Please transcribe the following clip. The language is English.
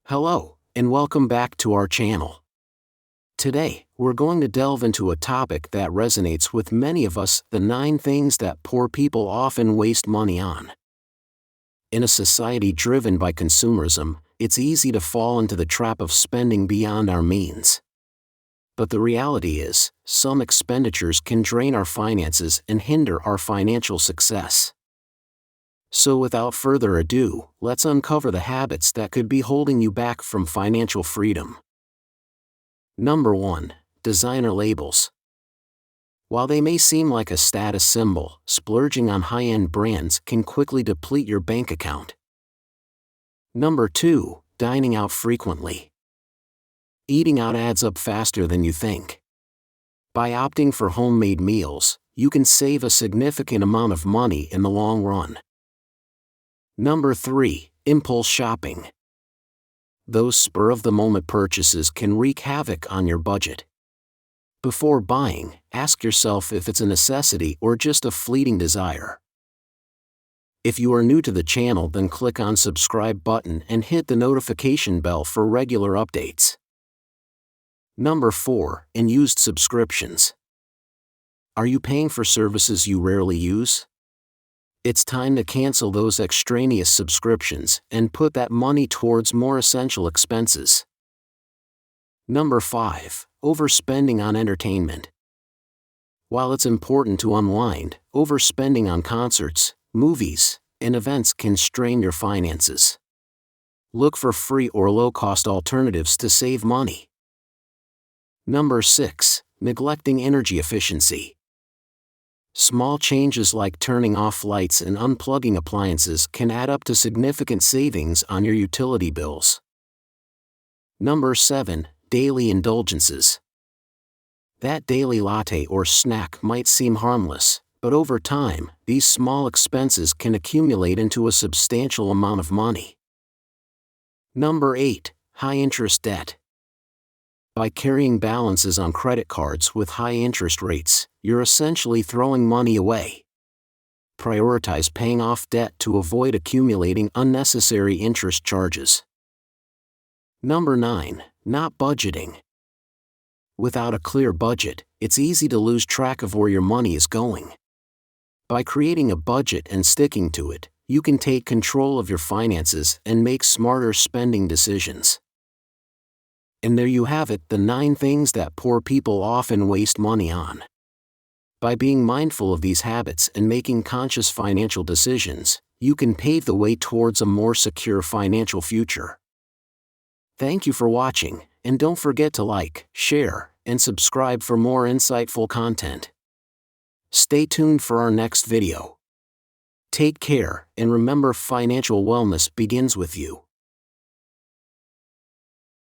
Hello, and welcome back to our channel. Today, we're going to delve into a topic that resonates with many of us: the 9 things that poor people often waste money on. In a society driven by consumerism, it's easy to fall into the trap of spending beyond our means. But the reality is, some expenditures can drain our finances and hinder our financial success. So without further ado, let's uncover the habits that could be holding you back from financial freedom. Number 1. Designer labels. While they may seem like a status symbol, splurging on high-end brands can quickly deplete your bank account. Number 2. Dining out frequently. Eating out adds up faster than you think. By opting for homemade meals, you can save a significant amount of money in the long run. Number 3. Impulse shopping. Those spur-of-the-moment purchases can wreak havoc on your budget. Before buying, ask yourself if it's a necessity or just a fleeting desire. If you are new to the channel, then click on subscribe button and hit the notification bell for regular updates. Number 4. Unused subscriptions. Are you paying for services you rarely use? It's time to cancel those extraneous subscriptions and put that money towards more essential expenses. Number 5. Overspending on entertainment. While it's important to unwind, overspending on concerts, movies, and events can strain your finances. Look for free or low-cost alternatives to save money. Number 6. Neglecting energy efficiency. Small changes like turning off lights and unplugging appliances can add up to significant savings on your utility bills. Number 7. Daily indulgences. That daily latte or snack might seem harmless, but over time, these small expenses can accumulate into a substantial amount of money. Number 8. High-interest debt. By carrying balances on credit cards with high interest rates, you're essentially throwing money away. Prioritize paying off debt to avoid accumulating unnecessary interest charges. Number 9. Not budgeting. Without a clear budget, it's easy to lose track of where your money is going. By creating a budget and sticking to it, you can take control of your finances and make smarter spending decisions. And there you have it, the 9 things that poor people often waste money on. By being mindful of these habits and making conscious financial decisions, you can pave the way towards a more secure financial future. Thank you for watching, and don't forget to like, share, and subscribe for more insightful content. Stay tuned for our next video. Take care, and remember, financial wellness begins with you.